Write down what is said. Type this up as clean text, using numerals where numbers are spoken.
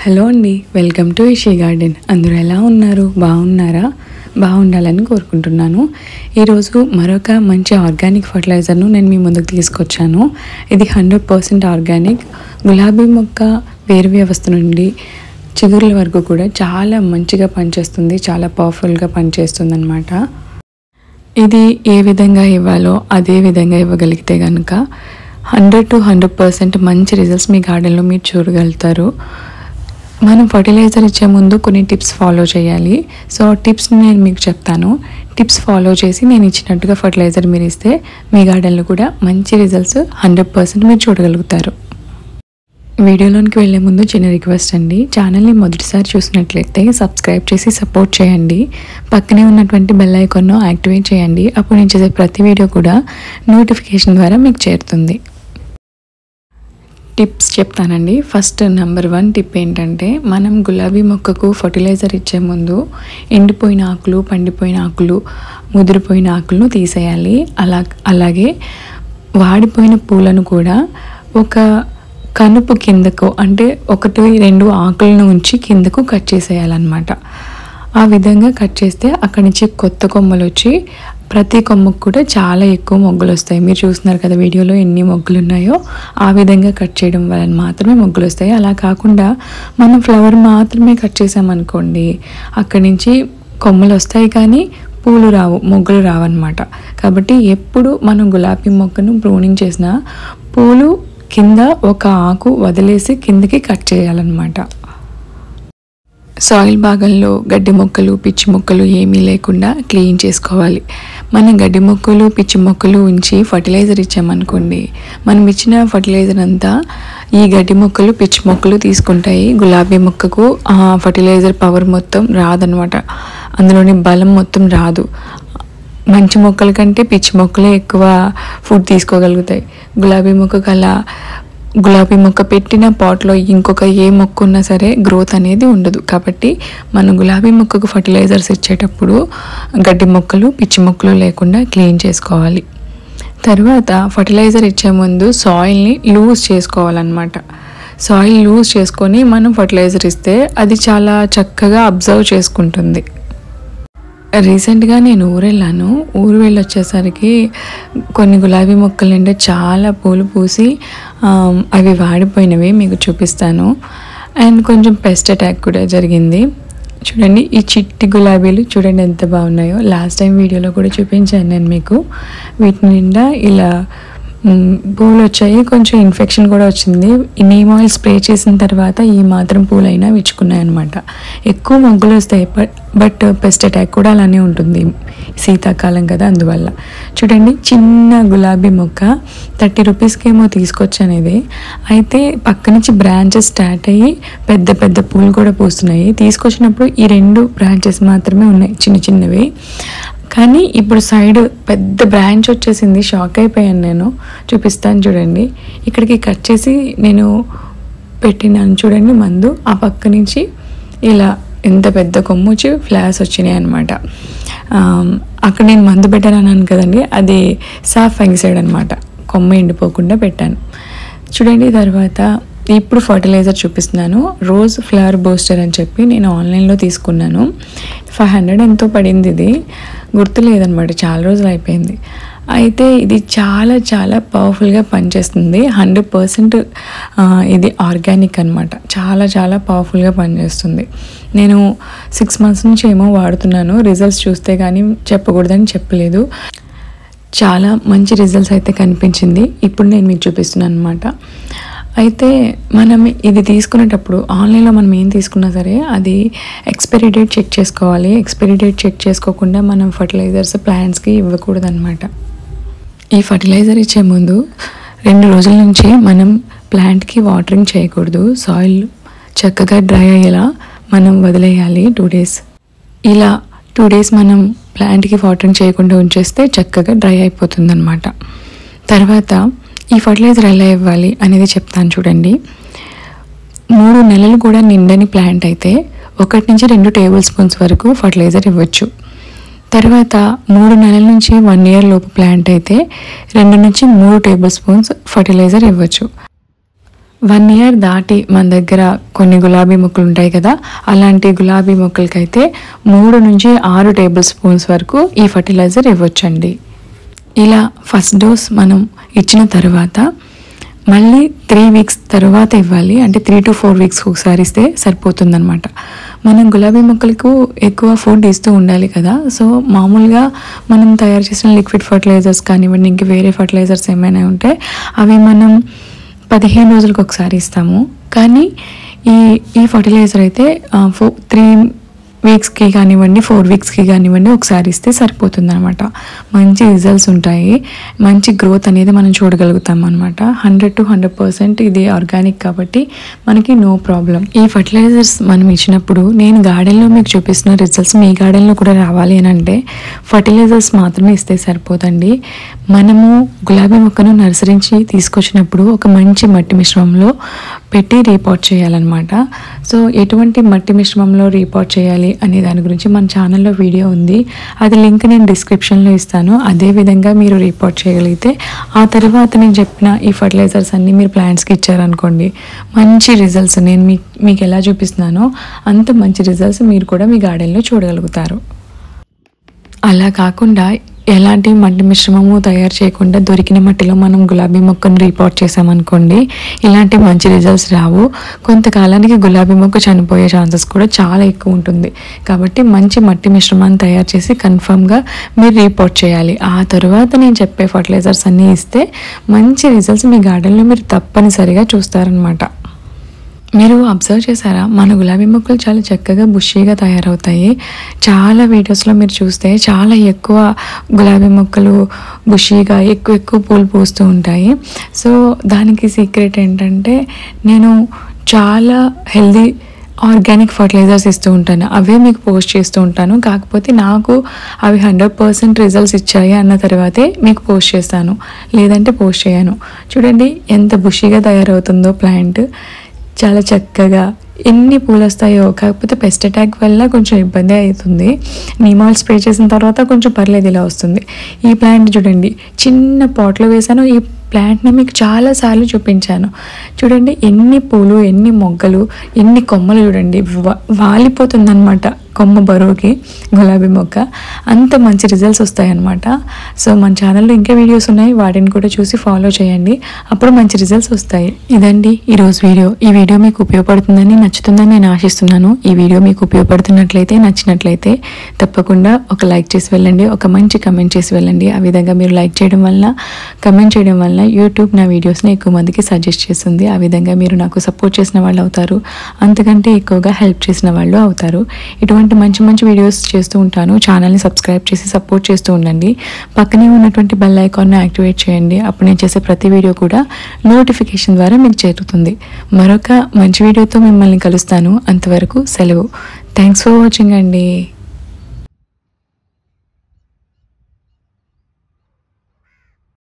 Hello అండి, welcome to ఇషీ garden. అందరూ ఎలా ఉన్నారు? బాగున్నారా? బాగుండాలని కోరుకుంటున్నాను. ఈరోజు మరొక మంచి ఆర్గానిక్ ఫర్టిలైజర్ను నేను మీ ముందుకు తీసుకొచ్చాను. ఇది 100% ఆర్గానిక్. గులాబీ మొక్క వేరు వ్యవస్థ నుండి చిగురుల వరకు కూడా చాలా మంచిగా పనిచేస్తుంది, చాలా పవర్ఫుల్గా పనిచేస్తుంది అన్నమాట. ఇది ఏ విధంగా ఇవ్వాలో అదే విధంగా ఇవ్వగలిగితే కనుక 100% మంచి రిజల్ట్స్ మీ గార్డెన్లో మీరు చూడగలుగుతారు. మనం ఫర్టిలైజర్ ఇచ్చే ముందు కొన్ని టిప్స్ ఫాలో చేయాలి. సో టిప్స్ని నేను మీకు చెప్తాను. టిప్స్ ఫాలో చేసి నేను ఇచ్చినట్టుగా ఫర్టిలైజర్ మీరు ఇస్తే మీ గార్డెన్లో కూడా మంచి రిజల్ట్స్ 100% మీరు చూడగలుగుతారు. వీడియోలోనికి వెళ్ళే ముందు చిన్న రిక్వెస్ట్ అండి, ఛానల్ని మొదటిసారి చూసినట్లయితే సబ్స్క్రైబ్ చేసి సపోర్ట్ చేయండి. పక్కనే ఉన్నటువంటి బెల్ ఐకాన్ను యాక్టివేట్ చేయండి. అప్పుడు నేను చేసే ప్రతి వీడియో కూడా నోటిఫికేషన్ ద్వారా మీకు చేరుతుంది. టిప్స్ చెప్తానండి. ఫస్ట్ నెంబర్ 1 టిప్ ఏంటంటే, మనం గులాబీ మొక్కకు ఫర్టిలైజర్ ఇచ్చే ముందు ఎండిపోయిన ఆకులు, పండిపోయిన ఆకులు, ముదిరిపోయిన ఆకులను తీసేయాలి. అలాగే వాడిపోయిన పూలను కూడా ఒక కనుపు కిందకు, అంటే 1-2 ఆకులను ఉంచి కిందకు కట్ చేసేయాలన్నమాట. ఆ విధంగా కట్ చేస్తే అక్కడి నుంచి కొత్త కొమ్మలు వచ్చి ప్రతి కొమ్మకు కూడా చాలా ఎక్కువ మొగ్గలు వస్తాయి. మీరు చూస్తున్నారు కదా వీడియోలో ఎన్ని మొగ్గలు ఉన్నాయో. ఆ విధంగా కట్ చేయడం వలన మాత్రమే మొగ్గలు వస్తాయి. అలా కాకుండా మనం ఫ్లవర్ మాత్రమే కట్ చేసామనుకోండి, అక్కడి నుంచి కొమ్మలు వస్తాయి కానీ పూలు రావు, మొగ్గలు రావన్నమాట. కాబట్టి ఎప్పుడు మనం గులాబీ మొక్కను ప్రూనింగ్ చేసినా పూలు కింద ఒక ఆకు వదిలేసి కిందకి కట్ చేయాలన్నమాట. సాయిల్ భాగంలో గడ్డి మొక్కలు, పిచ్చి మొక్కలు ఏమీ లేకుండా క్లీన్ చేసుకోవాలి. మనం గడ్డి మొక్కలు, పిచ్చి మొక్కలు ఉంచి ఫర్టిలైజర్ ఇచ్చామనుకోండి, మనం ఇచ్చిన ఫర్టిలైజర్ అంతా ఈ గడ్డి మొక్కలు, పిచ్చి మొక్కలు తీసుకుంటాయి. గులాబీ మొక్కకు ఆ ఫర్టిలైజర్ పవర్ మొత్తం రాదనమాట, అందులోని బలం మొత్తం రాదు. మంచి మొక్కల కంటే పిచ్చి మొక్కలే ఎక్కువ ఫుడ్ తీసుకోగలుగుతాయి. గులాబీ మొక్కకు అలా గులాబీ మొక్క పెట్టిన పాట్లో ఇంకొక ఏ మొక్క ఉన్నా సరే గ్రోత్ అనేది ఉండదు. కాబట్టి మనం గులాబీ మొక్కకు ఫర్టిలైజర్స్ ఇచ్చేటప్పుడు గడ్డి మొక్కలు, పిచ్చి మొక్కలు లేకుండా క్లీన్ చేసుకోవాలి. తర్వాత ఫర్టిలైజర్ ఇచ్చే ముందు సాయిల్ని లూజ్ చేసుకోవాలన్నమాట. సాయిల్ లూజ్ చేసుకొని మనం ఫర్టిలైజర్ ఇస్తే అది చాలా చక్కగా అబ్జర్వ్ చేసుకుంటుంది. రీసెంట్గా నేను ఊరు వెళ్ళి వచ్చేసరికి కొన్ని గులాబీ మొక్కలు నిండా చాలా పూలు పూసి అవి వాడిపోయినవి మీకు చూపిస్తాను. అండ్ కొంచెం పెస్ట్ అటాక్ కూడా జరిగింది. చూడండి, ఈ చిట్టి గులాబీలు చూడండి ఎంత బాగున్నాయో. లాస్ట్ టైం వీడియోలో కూడా చూపించాను నేను మీకు. వీటి నిండా ఇలా పూలు వచ్చాయి, కొంచెం ఇన్ఫెక్షన్ కూడా వచ్చింది. నీమ్ ఆయిల్ స్ప్రే చేసిన తర్వాత ఈ మాత్రం పూలైనా విచ్చుకున్నాయి అనమాట. ఎక్కువ మొగ్గలు వస్తాయి, బట్ పెస్ట్ అటాక్ కూడా అలానే ఉంటుంది, శీతాకాలం కదా, అందువల్ల. చూడండి, చిన్న గులాబీ మొక్క 30 రూపీస్కేమో తీసుకొచ్చనేది. అయితే పక్క నుంచి బ్రాంచెస్ స్టార్ట్ అయ్యి పెద్ద పెద్ద పూలు కూడా పూస్తున్నాయి. తీసుకొచ్చినప్పుడు ఈ 2 బ్రాంచెస్ మాత్రమే ఉన్నాయి, చిన్న చిన్నవి. కానీ ఇప్పుడు సైడ్ పెద్ద బ్రాంచ్ వచ్చేసింది. షాక్ అయిపోయాను నేను. చూపిస్తాను చూడండి. ఇక్కడికి కట్ చేసి నేను పెట్టినాను చూడండి మందు. ఆ పక్క నుంచి ఇలా ఎంత పెద్ద కొమ్ము వచ్చి ఫ్లాస్ వచ్చినాయి అనమాట. అక్కడ నేను మందు పెట్టాను కదండి, అది సాఫ్ ఫంగిసైడ్ అనమాట. కొమ్మ ఎండిపోకుండా పెట్టాను చూడండి. తర్వాత ఇప్పుడు ఫర్టిలైజర్ చూపిస్తున్నాను. రోజ్ ఫ్లవర్ బూస్టర్ అని చెప్పి నేను ఆన్లైన్లో తీసుకున్నాను. 500 ఎంతో పడింది. ఇది గుర్తులేదనమాట, చాలా రోజులు అయిపోయింది. అయితే ఇది చాలా చాలా పవర్ఫుల్గా పనిచేస్తుంది. 100% ఇది ఆర్గానిక్ అనమాట. చాలా చాలా పవర్ఫుల్గా పనిచేస్తుంది. నేను 6 months నుంచి ఏమో వాడుతున్నాను. రిజల్ట్స్ చూస్తే కానీ చెప్పకూడదని చెప్పలేదు. చాలా మంచి రిజల్ట్స్ అయితే కనిపించింది. ఇప్పుడు నేను మీకు చూపిస్తున్నాను అనమాట. అయితే మనం ఇది తీసుకునేటప్పుడు ఆన్లైన్లో మనం ఏం తీసుకున్నా సరే అది ఎక్స్పైరీ డేట్ చెక్ చేసుకోవాలి. ఎక్స్పైరీ డేట్ చెక్ చేసుకోకుండా మనం ఫర్టిలైజర్స్ ప్లాంట్స్కి ఇవ్వకూడదు అనమాట. ఈ ఫర్టిలైజర్ ఇచ్చే ముందు 2 రోజుల నుంచి మనం ప్లాంట్కి వాటరింగ్ చేయకూడదు. సాయిల్ చక్కగా డ్రై అయ్యేలా మనం వదిలేయాలి 2 days. ఇలా 2 days మనం ప్లాంట్కి వాటరింగ్ చేయకుండా ఉంచేస్తే చక్కగా డ్రై అయిపోతుంది అనమాట. తర్వాత ఈ ఫర్టిలైజర్ ఎలా ఇవ్వాలి అనేది చెప్తాను చూడండి. 3 నెలలు కూడా నిండని ప్లాంట్ అయితే 1 నుంచి 2 tablespoons వరకు ఫర్టిలైజర్ ఇవ్వచ్చు. తర్వాత 3 నెలల నుంచి 1 year లోపు ప్లాంట్ అయితే 2 నుంచి 3 tablespoons ఫర్టిలైజర్ ఇవ్వచ్చు. 1 ఇయర్ దాటి మన దగ్గర కొన్ని గులాబీ మొక్కలు ఉంటాయి కదా, అలాంటి గులాబీ మొక్కలకైతే 3 నుంచి 6 టేబుల్ స్పూన్స్ వరకు ఈ ఫర్టిలైజర్ ఇవ్వచ్చండి. ఇలా ఫస్ట్ డోస్ మనం ఇచ్చిన తర్వాత మళ్ళీ 3 వీక్స్ తర్వాత ఇవ్వాలి. అంటే 3 to 4 వీక్స్ ఒకసారి ఇస్తే సరిపోతుందన్నమాట. మనం గులాబీ మొక్కలకు ఎక్కువ ఫుడ్ ఇస్తూ ఉండాలి కదా. సో మామూలుగా మనం తయారు చేసిన లిక్విడ్ ఫర్టిలైజర్స్ కానివ్వండి, ఇంక వేరే ఫర్టిలైజర్స్ ఏమైనా ఉంటే అవి మనం 15 రోజులకు ఒకసారి ఇస్తాము. కానీ ఈ ఫర్టిలైజర్ అయితే 3 వీక్స్కి కానివ్వండి, 4 వీక్స్కి కానివ్వండి ఒకసారి ఇస్తే సరిపోతుంది అనమాట. మంచి రిజల్ట్స్ ఉంటాయి, మంచి గ్రోత్ అనేది మనం చూడగలుగుతాం అనమాట. 100 to 100% ఇది ఆర్గానిక్ కాబట్టి మనకి నో ప్రాబ్లం. ఈ ఫర్టిలైజర్స్ మనం ఇచ్చినప్పుడు నేను గార్డెన్లో మీకు చూపిస్తున్న రిజల్ట్స్ మీ గార్డెన్లో కూడా రావాలి అని అంటే ఫర్టిలైజర్స్ మాత్రమే ఇస్తే సరిపోదండి. మనము గులాబీ మొక్కను నర్సరీ నుంచి తీసుకొచ్చినప్పుడు ఒక మంచి మట్టి మిశ్రమంలో పెట్టి రీపాట్ చేయాలన్నమాట. సో ఎటువంటి మట్టి మిశ్రమంలో రీపాట్ చేయాలి అనే దాని గురించి మన ఛానల్లో వీడియో ఉంది, అది లింక్ నేను డిస్క్రిప్షన్లో ఇస్తాను. అదే విధంగా మీరు రీపాట్ చేయగలిగితే ఆ తర్వాత నేను చెప్పిన ఈ ఫర్టిలైజర్స్ అన్నీ మీరు ప్లాంట్స్కి ఇచ్చారనుకోండి, మంచి రిజల్ట్స్ నేను మీకు ఎలా చూపిస్తున్నానో అంత మంచి రిజల్ట్స్ మీరు కూడా మీ గార్డెన్లో చూడగలుగుతారు. అలా కాకుండా ఎలాంటి మట్టి మిశ్రమము తయారు చేయకుండా దొరికిన మట్టిలో మనం గులాబీ మొక్కను రీపాట్ చేసామనుకోండి, ఇలాంటి మంచి రిజల్ట్స్ రావు. కొంతకాలానికి గులాబీ మొక్క చనిపోయే ఛాన్సెస్ కూడా చాలా ఎక్కువ ఉంటుంది. కాబట్టి మంచి మట్టి మిశ్రమాన్ని తయారు చేసి కన్ఫర్మ్గా మీరు రీపాట్ చేయాలి. ఆ తర్వాత నేను చెప్పే ఫర్టిలైజర్స్ అన్నీ ఇస్తే మంచి రిజల్ట్స్ మీ గార్డెన్లో మీరు తప్పనిసరిగా చూస్తారనమాట. మీరు అబ్జర్వ్ చేశారా, మన గులాబీ మొక్కలు చాలా చక్కగా బుషీగా తయారవుతాయి. చాలా వీడియోస్లో మీరు చూస్తే చాలా ఎక్కువ గులాబీ మొక్కలు బుషీగా ఎక్కువ పూలు పూస్తూ ఉంటాయి. సో దానికి సీక్రెట్ ఏంటంటే నేను చాలా హెల్దీ ఆర్గానిక్ ఫర్టిలైజర్స్ ఇస్తూ ఉంటాను, అవే మీకు పోస్ట్ చేస్తూ ఉంటాను. కాకపోతే నాకు అవి 100% రిజల్ట్స్ ఇచ్చాయి అన్న తర్వాతే మీకు పోస్ట్ చేస్తాను, లేదంటే పోస్ట్ చేయను. చూడండి ఎంత బుషీగా తయారవుతుందో ప్లాంట్, చాలా చక్కగా ఎన్ని పూలు వస్తాయో. కాకపోతే పెస్ట్ అటాక్ వల్ల కొంచెం ఇబ్బంది అవుతుంది. నీమాల్ స్ప్రే చేసిన తర్వాత కొంచెం పర్లేదు ఇలా వస్తుంది. ఈ ప్లాంట్ చూడండి, చిన్న పాట్లో వేసాను. ఈ ప్లాంట్ని మీకు చాలాసార్లు చూపించాను. చూడండి ఎన్ని పూలు, ఎన్ని మొగ్గలు, ఎన్ని కొమ్మలు చూడండి, వాలిపోతుందన్నమాట కొమ్మ బరువుకి గులాబీ మొక్క. అంత మంచి రిజల్ట్స్ వస్తాయన్నమాట. సో మన ఛానల్లో ఇంకా వీడియోస్ ఉన్నాయి, వాటిని కూడా చూసి ఫాలో చేయండి, అప్పుడు మంచి రిజల్ట్స్ వస్తాయి. ఇదండి ఈరోజు వీడియో. ఈ వీడియో మీకు ఉపయోగపడుతుందని, నచ్చుతుందని నేను ఆశిస్తున్నాను. ఈ వీడియో మీకు ఉపయోగపడుతున్నట్లయితే, నచ్చినట్లయితే తప్పకుండా ఒక లైక్ చేసి వెళ్ళండి, ఒక మంచి కమెంట్ చేసి వెళ్ళండి. ఆ విధంగా మీరు లైక్ చేయడం వల్ల, కమెంట్ చేయడం వల్ల యూట్యూబ్ నా వీడియోస్ని ఎక్కువ మందికి సజెస్ట్ చేస్తుంది. ఆ విధంగా మీరు నాకు సపోర్ట్ చేసిన వాళ్ళు అవుతారు, అంతకంటే ఎక్కువగా హెల్ప్ చేసిన వాళ్ళు అవుతారు. ఇటువంటి మంచి మంచి వీడియోస్ చేస్తూ ఉంటాను. ఛానల్ని సబ్స్క్రైబ్ చేసి సపోర్ట్ చేస్తూ ఉండండి. పక్కనే ఉన్నటువంటి బెల్ ఐకాన్ని యాక్టివేట్ చేయండి. అప్పుడు నేను చేసే ప్రతి వీడియో కూడా నోటిఫికేషన్ ద్వారా మీకు చేరుతుంది. మరొక మంచి వీడియోతో మిమ్మల్ని కలుస్తాను. అంతవరకు సెలవు. థ్యాంక్స్ ఫర్ వాచింగ్ అండి.